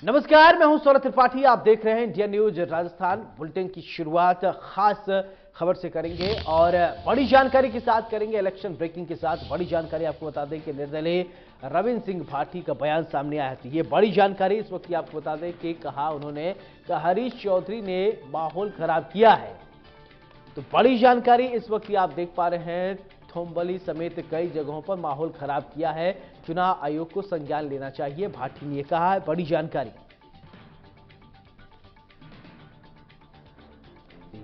नमस्कार, मैं हूं सौरभ त्रिपाठी। आप देख रहे हैं इंडिया न्यूज राजस्थान। बुलेटिन की शुरुआत खास खबर से करेंगे और बड़ी जानकारी के साथ करेंगे, इलेक्शन ब्रेकिंग के साथ। बड़ी जानकारी आपको बता दें कि निर्दलीय रविंद्र सिंह भाटी का बयान सामने आया है। ये बड़ी जानकारी इस वक्त की आपको बता दें कि कहा उन्होंने कि हरीश चौधरी ने माहौल खराब किया है। तो बड़ी जानकारी इस वक्त की आप देख पा रहे हैं, थोम्बली समेत कई जगहों पर माहौल खराब किया है, चुनाव आयोग को संज्ञान लेना चाहिए, भाटी ने कहा है। बड़ी जानकारी,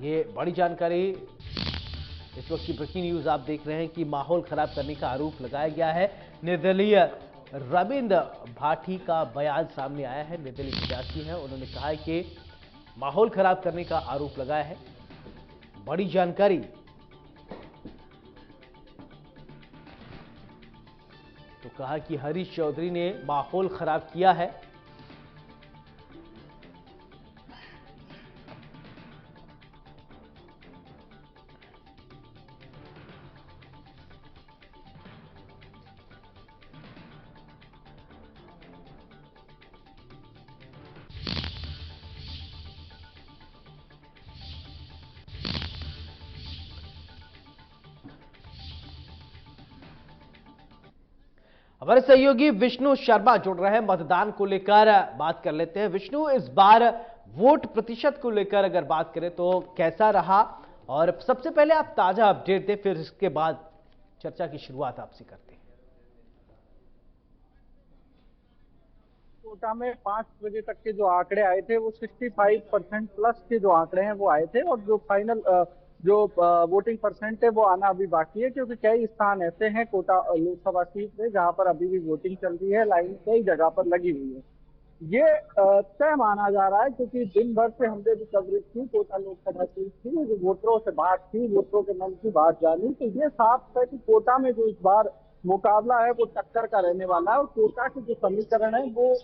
ये बड़ी जानकारी इस वक्त की ब्रेकिंग न्यूज आप देख रहे हैं कि माहौल खराब करने का आरोप लगाया गया है। निर्दलीय रविंद्र भाटी का बयान सामने आया है। निर्दलीय प्रत्याशी हैं, उन्होंने कहा है कि माहौल खराब करने का आरोप लगाया है। बड़ी जानकारी, तो कहा कि हरीश चौधरी ने माहौल खराब किया है। हमारे सहयोगी विष्णु शर्मा जुड़ रहे हैं, मतदान को लेकर बात कर लेते हैं। विष्णु, इस बार वोट प्रतिशत को लेकर अगर बात करें तो कैसा रहा, और सबसे पहले आप ताजा अपडेट दें, फिर इसके बाद चर्चा की शुरुआत आपसे करते हैं। कोटा में 5 बजे तक के जो आंकड़े आए थे वो 65% प्लस के जो आंकड़े हैं वो आए थे, और जो फाइनल जो वोटिंग परसेंट है वो आना अभी बाकी है, क्योंकि कई स्थान ऐसे हैं कोटा लोकसभा सीट में जहां पर अभी भी वोटिंग चल रही है, लाइन कई जगह पर लगी हुई है। ये तय माना जा रहा है, क्योंकि दिन भर से हमने भी कवरेज की कोटा लोकसभा सीट की, जो वोटरों से बात की, वोटरों के मन की बात जानी, तो ये साफ है कि कोटा में जो इस बार मुकाबला है वो टक्कर का रहने वाला है, और कोटा के जो समीकरण है वो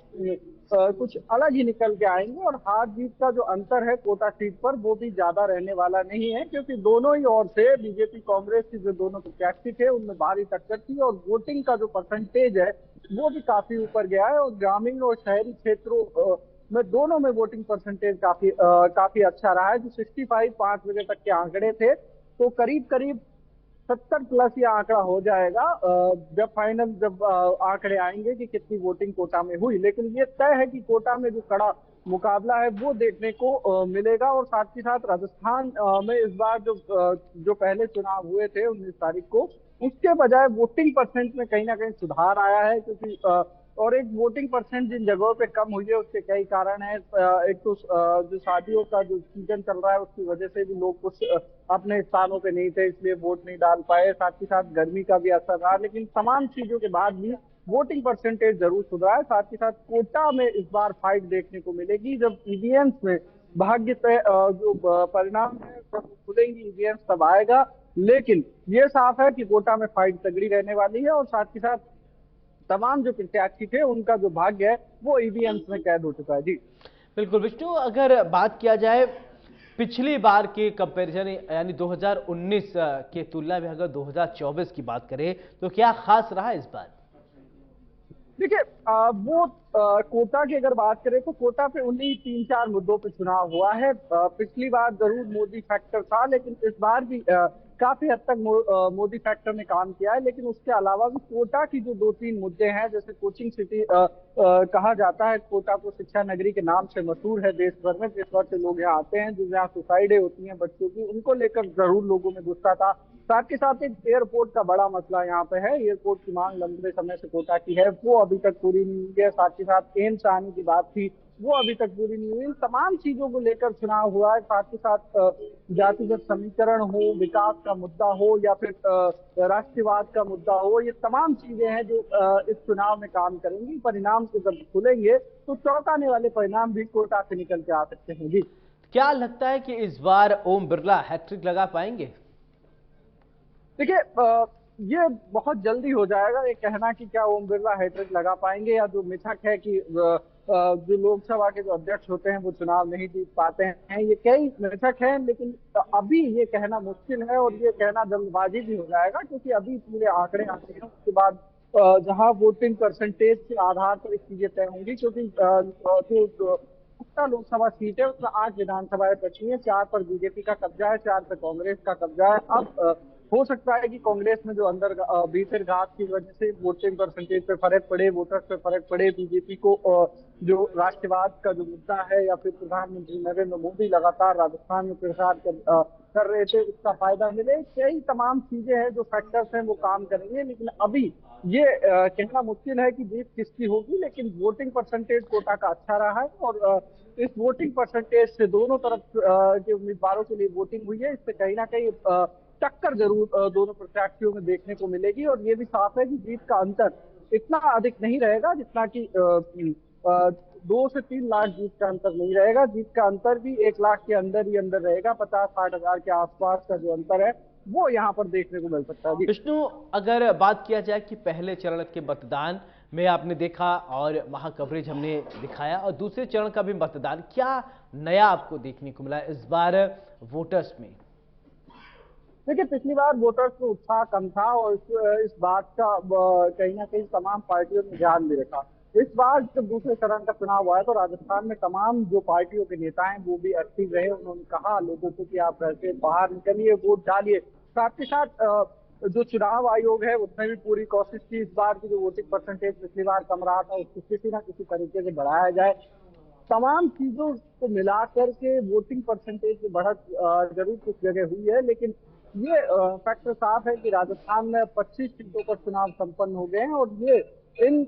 कुछ अलग ही निकल के आएंगे, और हार जीत का जो अंतर है कोटा सीट पर वो भी ज्यादा रहने वाला नहीं है, क्योंकि दोनों ही ओर से बीजेपी कांग्रेस की जो दोनों प्रत्याशी थे उनमें भारी टक्कर थी, और वोटिंग का जो परसेंटेज है वो भी काफी ऊपर गया है, और ग्रामीण और शहरी क्षेत्रों में दोनों में वोटिंग परसेंटेज काफी अच्छा रहा है। जो 65 5 बजे तक के आंकड़े थे, तो करीब करीब 70 प्लस ये आंकड़ा हो जाएगा जब फाइनल आंकड़े आएंगे कि कितनी वोटिंग कोटा में हुई। लेकिन ये तय है कि कोटा में जो कड़ा मुकाबला है वो देखने को मिलेगा, और साथ ही साथ राजस्थान में इस बार जो पहले चुनाव हुए थे 19 तारीख को, उसके बजाय वोटिंग परसेंट में कहीं ना कहीं सुधार आया है, क्योंकि और एक वोटिंग परसेंट जिन जगहों पे कम हुई है उसके कई कारण है। एक तो जो शादियों का जो सीजन चल रहा है उसकी वजह से भी लोग कुछ अपने स्थानों पे नहीं थे, इसलिए वोट नहीं डाल पाए, साथ ही साथ गर्मी का भी असर रहा, लेकिन तमाम चीजों के बाद भी वोटिंग परसेंटेज जरूर सुधरा है। साथ ही साथ कोटा में इस बार फाइट देखने को मिलेगी, जब ईवीएम्स में भाग्य तय जो परिणाम है जब खुलेंगी ईवीएम्स तब आएगा, लेकिन ये साफ है कि कोटा में फाइट तगड़ी रहने वाली है, और साथ ही साथ तमाम जो प्रत्याशी थे उनका जो भाग्य है वो ईवीएम्स में कैद हो चुका है। जी बिल्कुल विष्णु, अगर बात किया जाए पिछली बार के कंपैरिजन यानी 2019 के तुलना में अगर 2024 की बात करें तो क्या खास रहा इस बार? देखिए, वो कोटा की अगर बात करें तो कोटा पे उन्हीं 3-4 मुद्दों पे चुनाव हुआ है। पिछली बार जरूर मोदी फैक्टर था, लेकिन इस बार भी काफी हद तक मोदी फैक्टर ने काम किया है, लेकिन उसके अलावा भी कोटा की जो 2-3 मुद्दे हैं, जैसे कोचिंग सिटी कहा जाता है, कोटा को शिक्षा नगरी के नाम से मशहूर है देश भर में, देश भर से लोग यहाँ आते हैं, जो यहाँ सुसाइडें होती हैं बच्चों की, उनको लेकर जरूर लोगों में गुस्सा था। साथ के साथ एक एयरपोर्ट का बड़ा मसला यहाँ पे है, एयरपोर्ट की मांग लंबे समय से कोटा की है, वो अभी तक पूरी नहीं हुई है। साथ ही साथ एम्स आने की बात थी, वो अभी तक पूरी नहीं हुई। इन तमाम चीजों को लेकर चुनाव हुआ है। साथ ही साथ जातिगत समीकरण हो, विकास का मुद्दा हो, या फिर राष्ट्रवाद का मुद्दा हो, ये तमाम चीजें हैं जो इस चुनाव में काम करेंगी। परिणाम से जब खुलेंगे तो चौंकाने वाले परिणाम भी कोटा से निकल के आ सकते हैं। जी, क्या लगता है कि इस बार ओम बिरला हैट्रिक लगा पाएंगे? देखिए, ये बहुत जल्दी हो जाएगा ये कहना कि क्या ओम बिरला हैट्रिक लगा पाएंगे, या जो मिथक है कि जो लोकसभा के जो अध्यक्ष होते हैं वो चुनाव नहीं जीत पाते हैं, ये कई मिथक हैं, लेकिन अभी ये कहना मुश्किल है, और ये कहना जल्दबाजी भी हो जाएगा, क्योंकि अभी पूरे आंकड़े आते हैं, उसके बाद जहां वोटिंग परसेंटेज के आधार पर चीजें तय होंगी, क्योंकि जो उत्तर लोकसभा सीट है उसमें 8 विधानसभाएं बची हैं, 4 पर बीजेपी का कब्जा है, 4 पर कांग्रेस का कब्जा है। अब हो सकता है कि कांग्रेस में जो अंदर भीतर घात की वजह से वोटिंग परसेंटेज पे फर्क पड़े, वोटर्स पे फर्क पड़े, बीजेपी को जो राष्ट्रवाद का जो मुद्दा है, या फिर प्रधानमंत्री नरेंद्र मोदी लगातार राजस्थान में प्रचार कर रहे थे, उसका फायदा मिले। कई तमाम चीजें हैं, जो फैक्टर्स हैं वो काम करेंगे। लेकिन अभी ये कहना मुश्किल है कि जीत किसकी होगी, लेकिन वोटिंग परसेंटेज कोटा का अच्छा रहा है, और इस वोटिंग परसेंटेज से दोनों तरफ के उम्मीदवारों के लिए वोटिंग हुई है। इससे कहीं ना कहीं टक्कर जरूर दोनों प्रत्याशियों में देखने को मिलेगी, और ये भी साफ है कि जीत का अंतर इतना अधिक नहीं रहेगा जितना कि 2 से 3 लाख जीत का अंतर नहीं रहेगा। जीत का अंतर भी 1 लाख के अंदर ही अंदर रहेगा। 50-60 हजार के आसपास का जो अंतर है वो यहाँ पर देखने को मिल सकता है। विष्णु, अगर बात किया जाए कि पहले चरण के मतदान में आपने देखा और वहां कवरेज हमने दिखाया, और दूसरे चरण का भी मतदान, क्या नया आपको देखने को मिला इस बार वोटर्स में? देखिए, पिछली बार वोटर्स में उत्साह कम था, और इस बात का कहीं ना कहीं तमाम पार्टियों ने ध्यान भी रखा। इस बार जब दूसरे चरण का चुनाव हुआ है तो राजस्थान में तमाम जो पार्टियों के नेता हैं वो भी एक्टिव रहे। उन्होंने कहा लोगों को कि आप घर से बाहर निकलिए, वोट डालिए। साथ ही साथ जो चुनाव आयोग है उसने भी पूरी कोशिश की इस बार की जो वोटिंग परसेंटेज पिछली बार कम रहा था उसको किसी ना किसी तरीके से बढ़ाया जाए। तमाम चीजों को मिलाकर के वोटिंग परसेंटेज में बढ़त जरूर कुछ जगह हुई है, लेकिन ये फैक्टर साफ है कि राजस्थान में 25 सीटों पर चुनाव संपन्न हो गए हैं, और ये इन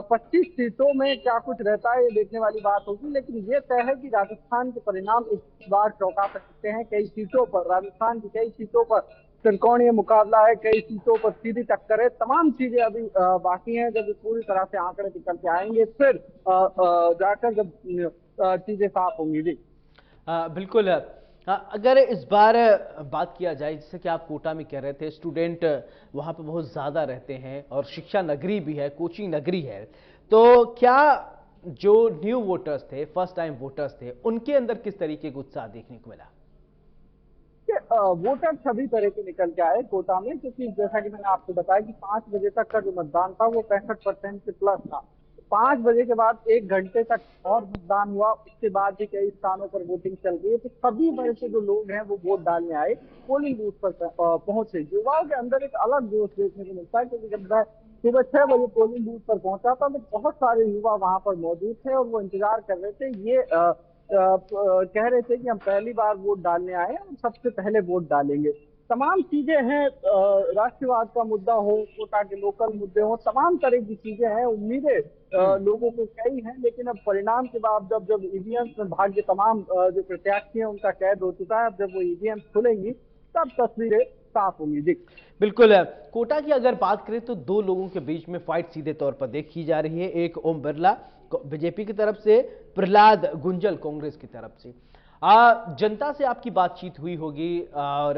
25 सीटों में क्या कुछ रहता है ये देखने वाली बात होगी। लेकिन ये तय है कि राजस्थान के परिणाम इस बार चौंका सकते हैं। कई सीटों पर राजस्थान की कई सीटों पर त्रिकोणीय मुकाबला है, कई सीटों पर सीधी टक्कर है। तमाम चीजें अभी बाकी हैं। जब पूरी तरह से आंकड़े निकल के आएंगे फिर जाकर जब चीजें साफ होंगी। जी बिल्कुल। अगर इस बार बात किया जाए, जैसे कि आप कोटा में कह रहे थे, स्टूडेंट वहां पे बहुत ज्यादा रहते हैं और शिक्षा नगरी भी है, कोचिंग नगरी है, तो क्या जो न्यू वोटर्स थे, फर्स्ट टाइम वोटर्स थे, उनके अंदर किस तरीके का उत्साह देखने को मिला? वोटर सभी तरह के निकल के आए कोटा में, क्योंकि जैसा कि मैंने आपको बताया कि 5 बजे तक का जो मतदान था वो 65% से प्लस था। 5 बजे के बाद 1 घंटे तक और मतदान हुआ, उसके बाद भी कई स्थानों पर वोटिंग चल रही है। तो सभी वर्ग के जो लोग हैं वो वोट डालने आए, पोलिंग बूथ पर पहुंचे। युवाओं के अंदर एक अलग जोश देखने को मिलता है, क्योंकि जब मैं सुबह 6 बजे पोलिंग बूथ पर पहुंचा था तो बहुत सारे युवा वहां पर मौजूद थे, और वो इंतजार कर रहे थे। ये कह रहे थे कि हम पहली बार वोट डालने आए हैं और सबसे पहले वोट डालेंगे। तमाम चीजें हैं, राष्ट्रवाद का मुद्दा हो, कोटा के लोकल मुद्दे हो, तमाम तरह की चीजें हैं। उम्मीदें लोगों को कई हैं, लेकिन अब परिणाम के बाद जब ईवीएम में भाग्य तमाम जो प्रत्याशी हैं उनका कैद हो चुका है, अब जब वो ईवीएम खुलेंगी तब तस्वीरें साफ होंगी। जी बिल्कुल। कोटा की अगर बात करें तो दो लोगों के बीच में फाइट सीधे तौर पर देखी जा रही है। एक ओम बिरला बीजेपी की तरफ से, प्रहलाद गुंजल कांग्रेस की तरफ से। जनता से आपकी बातचीत हुई होगी, और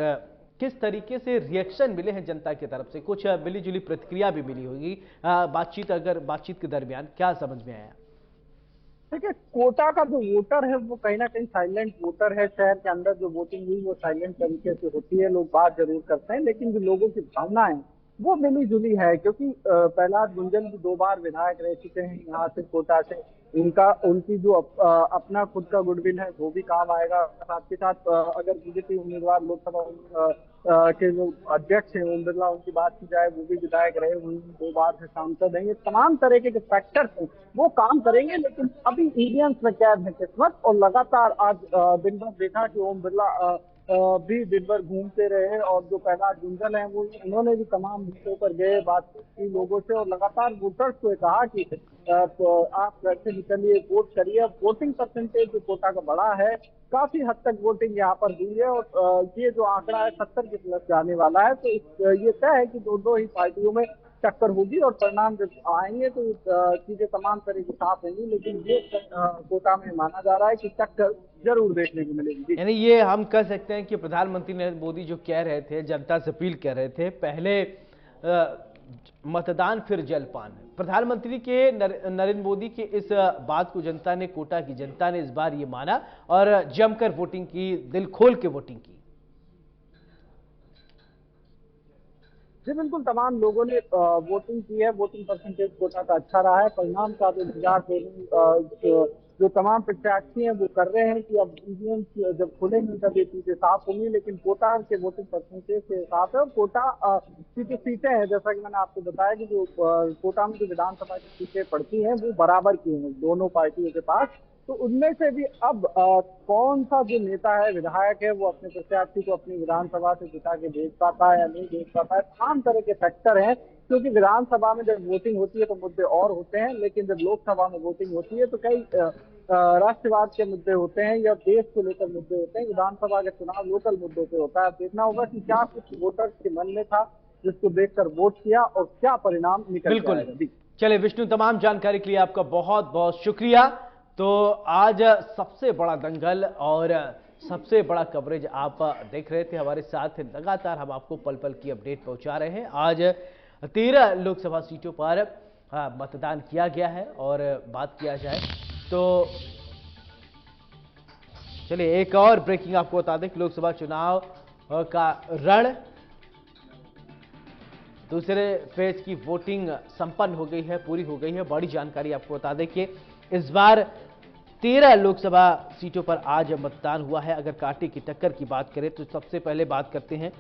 किस तरीके से रिएक्शन मिले हैं जनता की तरफ से? कुछ मिली जुली प्रतिक्रिया भी मिली होगी। बातचीत के दरमियान क्या समझ में आया? देखिए, कोटा का जो वोटर है वो कहीं ना कहीं साइलेंट वोटर है। शहर के अंदर जो वोटिंग हुई वो साइलेंट तरीके से होती है, लोग बात जरूर करते हैं, लेकिन जो लोगों की भावना है वो मिली जुली है। क्योंकि प्रहलाद गुंजल भी 2 बार विधायक रह चुके हैं यहाँ से, कोटा से। उनकी जो अपना खुद का गुडविल है वो भी काम आएगा। साथ ही साथ अगर बीजेपी उम्मीदवार लोकसभा के जो अध्यक्ष हैं ओम बिरला, उनकी बात की जाए, वो भी विधायक रहे, वही 2 बार से सांसद हैं। ये तमाम तरह के फैक्टर्स हैं वो काम करेंगे, लेकिन अभी ईवीएम्स में कैद है किस्मत। और लगातार आज दिन भर देखा कि ओम बिरला भी दिन भर घूमते रहे, और जो प्रहलाद गुंजल हैं वो उन्होंने भी तमाम बूथों पर गए, बातचीत की लोगों से, और लगातार वोटर्स को कहा कि आप घर से निकलिए, वोट करिए। अब वोटिंग परसेंटेज जो कोटा का बड़ा है, काफी हद तक वोटिंग यहाँ पर हुई है, और ये जो आंकड़ा है 70 के प्लस जाने वाला है। तो ये तय है कि दो ही पार्टियों में टक्कर होगी, और परिणाम जब आएंगे तो चीजें तमाम तरह की साफ होंगी। लेकिन ये कोटा में माना जा रहा है कि टक्कर जरूर देखने को मिलेगी। यानी ये हम कह सकते हैं कि प्रधानमंत्री नरेंद्र मोदी जो कह रहे थे, जनता से अपील कर रहे थे, पहले मतदान फिर जलपान। प्रधानमंत्री के नरेंद्र मोदी के इस बात को जनता ने, कोटा की जनता ने इस बार ये माना और जमकर वोटिंग की, दिल खोल के वोटिंग की। जी बिल्कुल, तमाम लोगों ने वोटिंग की है। वोटिंग परसेंटेज कोटा का अच्छा रहा है। परिणाम का अब इंतजार जो तमाम प्रत्याशी हैं वो कर रहे हैं कि अब ईवीएम जब खुलेंगे तब ये चीजें साफ होंगी। लेकिन कोटा के वोटिंग परसेंटेज के साफ है। और कोटा की जो सीटें हैं, जैसा कि मैंने आपको बताया कि जो कोटा में जो विधानसभा की सीटें पड़ती हैं वो बराबर की हैं दोनों पार्टियों के पास। तो उनमें से भी अब कौन सा जो नेता है, विधायक है, वो अपने प्रत्याशी को अपनी विधानसभा से जिता के भेज पाता है या नहीं भेज पाता है, तमाम तरह के फैक्टर हैं। क्योंकि विधानसभा में जब वोटिंग होती है तो मुद्दे और होते हैं, लेकिन जब लोकसभा में वोटिंग होती है तो कई राष्ट्रवाद के मुद्दे होते हैं या देश को लेकर मुद्दे होते हैं। विधानसभा का चुनाव लोकल मुद्दों पे होता है। देखना होगा कि क्या कुछ वोटर्स के मन में था जिसको देखकर वोट किया और क्या परिणाम निकल के आएगा। बिल्कुल। चलिए विष्णु, तमाम जानकारी के लिए आपका बहुत बहुत शुक्रिया। तो आज सबसे बड़ा दंगल और सबसे बड़ा कवरेज आप देख रहे थे हमारे साथ। लगातार हम आपको पल पल की अपडेट पहुंचा रहे हैं। आज 13 लोकसभा सीटों पर मतदान किया गया है। और बात किया जाए तो चलिए एक और ब्रेकिंग आपको बता दें कि लोकसभा चुनाव का रण दूसरे फेज की वोटिंग संपन्न हो गई है, पूरी हो गई है। बड़ी जानकारी आपको बता दें कि इस बार 13 लोकसभा सीटों पर आज मतदान हुआ है। अगर कांटे की टक्कर की बात करें तो सबसे पहले बात करते हैं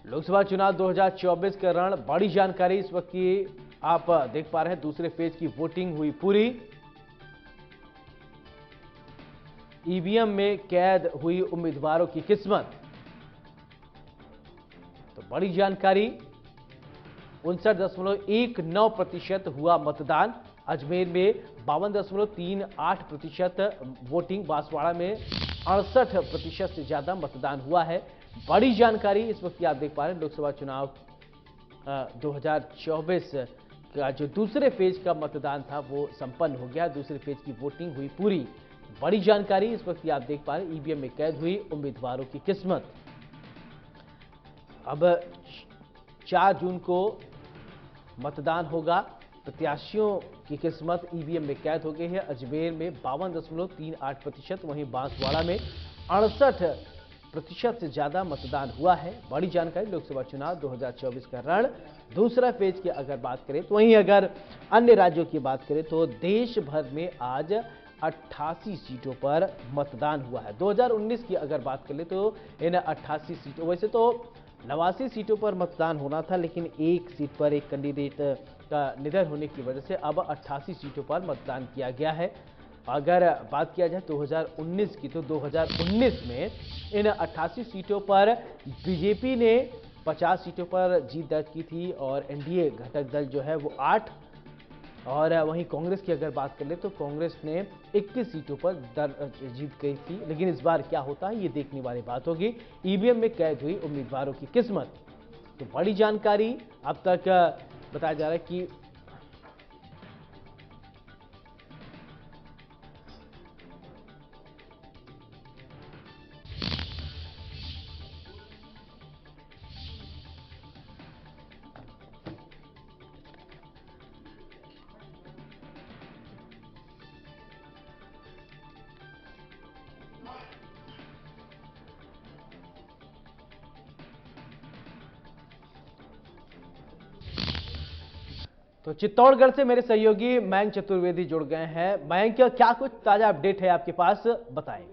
लोकसभा चुनाव 2024 का रण। बड़ी जानकारी इस वक्त की आप देख पा रहे हैं। दूसरे फेज की वोटिंग हुई पूरी। ईवीएम में कैद हुई उम्मीदवारों की किस्मत। तो बड़ी जानकारी, 59.19% हुआ मतदान। अजमेर में 52.38% वोटिंग। बांसवाड़ा में 68% से ज्यादा मतदान हुआ है। बड़ी जानकारी इस वक्त आप देख पा रहे हैं। लोकसभा चुनाव 2024 का जो दूसरे फेज का मतदान था वो संपन्न हो गया। दूसरे फेज की वोटिंग हुई पूरी। बड़ी जानकारी इस वक्त आप देख पा रहे हैं। ईवीएम में कैद हुई उम्मीदवारों की किस्मत। अब 4 जून को मतदान होगा। प्रत्याशियों की किस्मत ईवीएम में कैद हो गई है। अजमेर में 52.38%, वहीं बांसवाड़ा में 68% से ज्यादा मतदान हुआ है। बड़ी जानकारी, लोकसभा चुनाव 2024 का रण दूसरा फेज की अगर बात करें तो वहीं अगर अन्य राज्यों की बात करें तो देश भर में आज 88 सीटों पर मतदान हुआ है। 2019 की अगर बात करें तो इन 88 सीटों, वैसे तो 89 सीटों पर मतदान होना था, लेकिन एक सीट पर एक कैंडिडेट का निधन होने की वजह से अब 88 सीटों पर मतदान किया गया है। अगर बात किया जाए 2019 की तो 2019 में इन 88 सीटों पर बीजेपी ने 50 सीटों पर जीत दर्ज की थी और एनडीए घटक दल जो है वो 8। और वहीं कांग्रेस की अगर बात कर ले तो कांग्रेस ने 21 सीटों पर जीत गई थी। लेकिन इस बार क्या होता है ये देखने वाली बात होगी। ईवीएम में कैद हुई उम्मीदवारों की किस्मत। तो बड़ी जानकारी अब तक बताया जा रहा है कि तो चित्तौड़गढ़ से मेरे सहयोगी मयंक चतुर्वेदी जुड़ गए हैं। मयंक, क्या कुछ ताजा अपडेट है आपके पास, बताएं।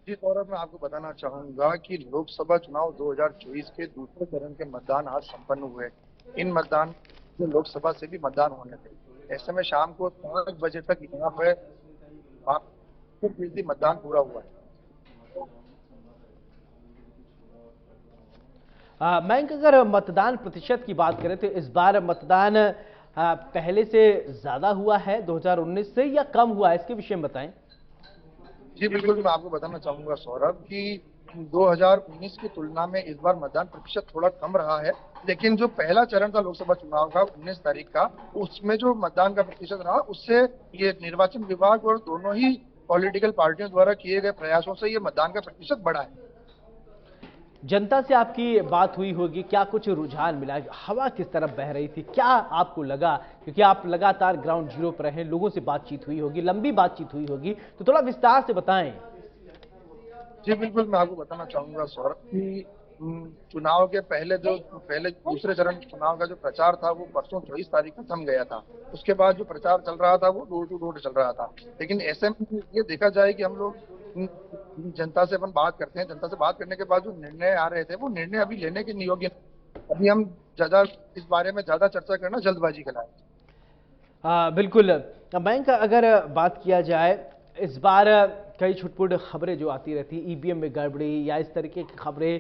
जी सौरभ, मैं आपको बताना चाहूंगा कि लोकसभा चुनाव 2024 के दूसरे चरण के मतदान आज संपन्न हुए। इन मतदान जो लोकसभा से भी मतदान होने थे। ऐसे में शाम को 5 बजे तक यहाँ पे 50% मतदान पूरा हुआ है। मयंक, अगर मतदान प्रतिशत की बात करें तो इस बार मतदान पहले से ज्यादा हुआ है 2019 से या कम हुआ है, इसके विषय में बताएं। जी बिल्कुल, मैं आपको बताना चाहूंगा सौरभ कि 2019 की तुलना में इस बार मतदान प्रतिशत थोड़ा कम रहा है। लेकिन जो पहला चरण था लोकसभा चुनाव का 19 तारीख का, उसमें जो मतदान का प्रतिशत रहा उससे ये निर्वाचन विभाग और दोनों ही पॉलिटिकल पार्टियों द्वारा किए गए प्रयासों से ये मतदान का प्रतिशत बढ़ा है। जनता से आपकी बात हुई होगी, क्या कुछ रुझान मिला, हवा किस तरफ बह रही थी, क्या आपको लगा? क्योंकि आप लगातार ग्राउंड जीरो पर रहे, लोगों से बातचीत हुई होगी, लंबी बातचीत हुई होगी, तो थोड़ा विस्तार से बताएं। जी बिल्कुल, मैं आपको बताना चाहूंगा सौरभ कि चुनाव के पहले दूसरे चरण चुनाव का जो प्रचार था वो परसों 24 तारीख को थम गया था। उसके बाद जो प्रचार चल रहा था वो डोर टू डोर चल रहा था। लेकिन ऐसे में ये देखा जाए कि हम लोग जनता से अपन बात करते हैं, जनता से बात करने के बाद जो निर्णय आ रहे थे वो निर्णय अभी लेने के योग्य नहीं। अभी हम ज्यादा इस बारे में ज्यादा चर्चा करना जल्दबाजी का है। बिल्कुल। बैंक अगर बात किया जाए, इस बार कई छुटपुट खबरें जो आती रहती, ईवीएम में गड़बड़ी या इस तरीके की खबरें,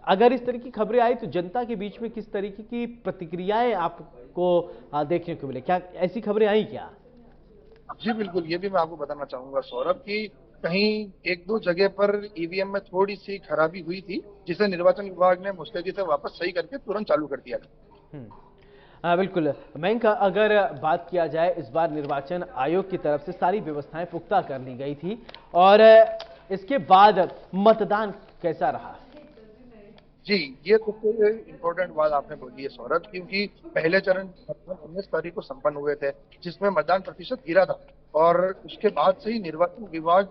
अगर इस तरह की खबरें आई तो जनता के बीच में किस तरीके की प्रतिक्रियाएं आपको देखने को मिले? क्या ऐसी खबरें आई क्या? जी बिल्कुल, ये भी मैं आपको बताना चाहूंगा सौरभ कि कहीं एक दो जगह पर ईवीएम में थोड़ी सी खराबी हुई थी, जिसे निर्वाचन विभाग ने मुस्तैदी से वापस सही करके तुरंत चालू कर दिया था। बिल्कुल। मयंक, अगर बात किया जाए, इस बार निर्वाचन आयोग की तरफ से सारी व्यवस्थाएं पुख्ता कर ली गई थी और इसके बाद मतदान कैसा रहा? जी, ये सबसे इम्पोर्टेंट बात आपने बोली है सौरभ, क्योंकि पहले चरण 19 तारीख को संपन्न हुए थे, जिसमें मतदान प्रतिशत गिरा था और उसके बाद से ही निर्वाचन विभाग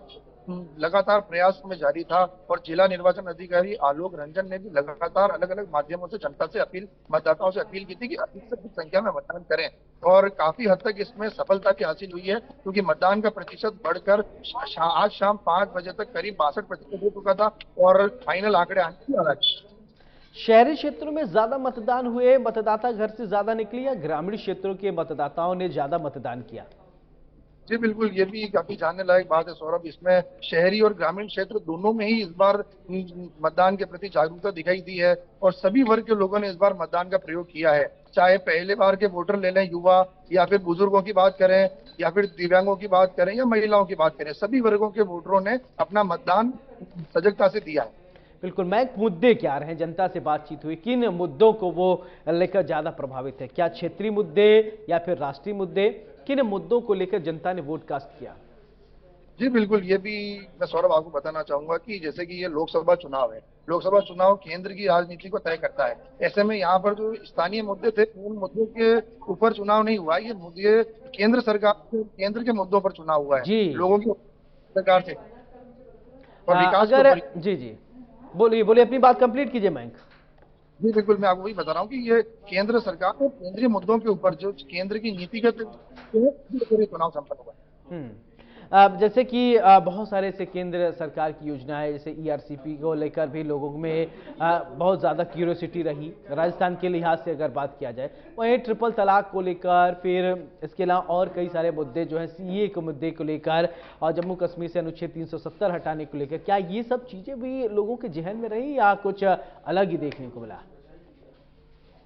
लगातार प्रयास में जारी था और जिला निर्वाचन अधिकारी आलोक रंजन ने भी लगातार अलग अलग माध्यमों से जनता से मतदाताओं से अपील की थी कि अधिक से अधिक संख्या में मतदान करें और काफी हद तक इसमें सफलता भी हासिल हुई है, क्योंकि मतदान का प्रतिशत बढ़कर आज शाम 5 बजे तक करीब 62% हो चुका था और फाइनल आंकड़े आने की आ शहरी क्षेत्रों में ज्यादा मतदान हुए, मतदाता घर से ज्यादा निकले, या ग्रामीण क्षेत्रों के मतदाताओं ने ज्यादा मतदान किया? जी बिल्कुल, ये भी काफी जानने लायक बात है सौरभ। इसमें शहरी और ग्रामीण क्षेत्र दोनों में ही इस बार मतदान के प्रति जागरूकता दिखाई दी है और सभी वर्ग के लोगों ने इस बार मतदान का प्रयोग किया है। चाहे पहले बार के वोटर ले लें, युवा या फिर बुजुर्गों की बात करें या फिर दिव्यांगों की बात करें या महिलाओं की बात करें, सभी वर्गों के वोटरों ने अपना मतदान सजगता से दिया है। बिल्कुल। मैं मुद्दे क्या रहे, जनता से बातचीत हुई, किन मुद्दों को वो लेकर ज्यादा प्रभावित है? क्या क्षेत्रीय मुद्दे या फिर राष्ट्रीय मुद्दे? किन मुद्दों को लेकर जनता ने वोट कास्ट किया? जी बिल्कुल, ये भी मैं सौरभ आपको बताना चाहूंगा कि जैसे कि ये लोकसभा चुनाव है, लोकसभा चुनाव केंद्र की राजनीति को तय करता है। ऐसे में यहाँ पर जो स्थानीय मुद्दे थे उन मुद्दों के ऊपर चुनाव नहीं हुआ, ये मुद्दे केंद्र सरकार केंद्र के मुद्दों पर चुनाव हुआ है, जी। लोगों की सरकार से और विकास अगर जी बोलिए बोलिए, अपनी बात कंप्लीट कीजिए मयंक। जी बिल्कुल, मैं आपको वही बता रहा हूँ कि ये केंद्र सरकार और केंद्रीय मुद्दों के ऊपर जो केंद्र की नीतिगत चुनाव संपन्न हुआ। अब जैसे कि बहुत सारे से केंद्र सरकार की योजनाएं, जैसे ईआरसीपी को लेकर भी लोगों में बहुत ज़्यादा क्यूरियोसिटी रही। राजस्थान के लिहाज से अगर बात किया जाए, वहीं ट्रिपल तलाक को लेकर, फिर इसके अलावा और कई सारे मुद्दे जो हैं, सीए के मुद्दे को लेकर और जम्मू कश्मीर से अनुच्छेद 370 हटाने को लेकर, क्या ये सब चीज़ें भी लोगों के जहन में रही या कुछ अलग ही देखने को मिला?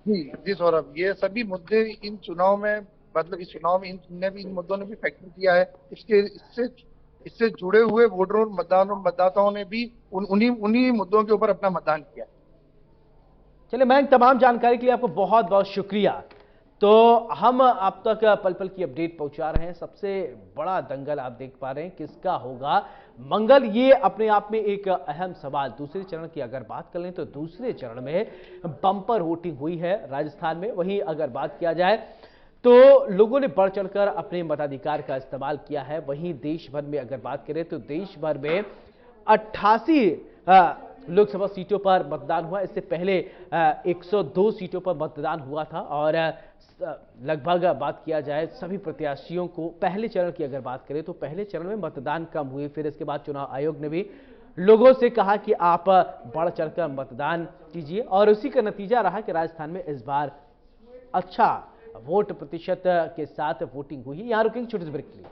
जी सौरभ, ये सभी मुद्दे इन चुनाव में, मतलब इस चुनाव में इन मुद्दों ने भी फैक्टर किया है। इससे जुड़े हुए वोटरों और मतदाताओं ने भी उन्हीं मुद्दों के ऊपर अपना मतदान किया। चलिए मयंक, तमाम जानकारी के लिए आपको बहुत बहुत शुक्रिया। तो हम आप तक पल पल की अपडेट पहुंचा रहे हैं। सबसे बड़ा दंगल आप देख पा रहे हैं, किसका होगा मंगल, ये अपने आप में एक अहम सवाल। दूसरे चरण की अगर बात कर लें तो दूसरे चरण में बम्पर वोटिंग हुई है राजस्थान में। वहीं अगर बात किया जाए तो लोगों ने बढ़ चढ़कर अपने मताधिकार का इस्तेमाल किया है। वहीं देश भर में अगर बात करें तो देश भर में 88 लोकसभा सीटों पर मतदान हुआ। इससे पहले 102 सीटों पर मतदान हुआ था और लगभग बात किया जाए सभी प्रत्याशियों को, पहले चरण की अगर बात करें तो पहले चरण में मतदान कम हुए। फिर इसके बाद चुनाव आयोग ने भी लोगों से कहा कि आप बढ़ चढ़कर मतदान कीजिए और उसी का नतीजा रहा कि राजस्थान में इस बार अच्छा वोट प्रतिशत के साथ वोटिंग हुई है। यहां रुकेंगे छोटे से ब्रेक के लिए।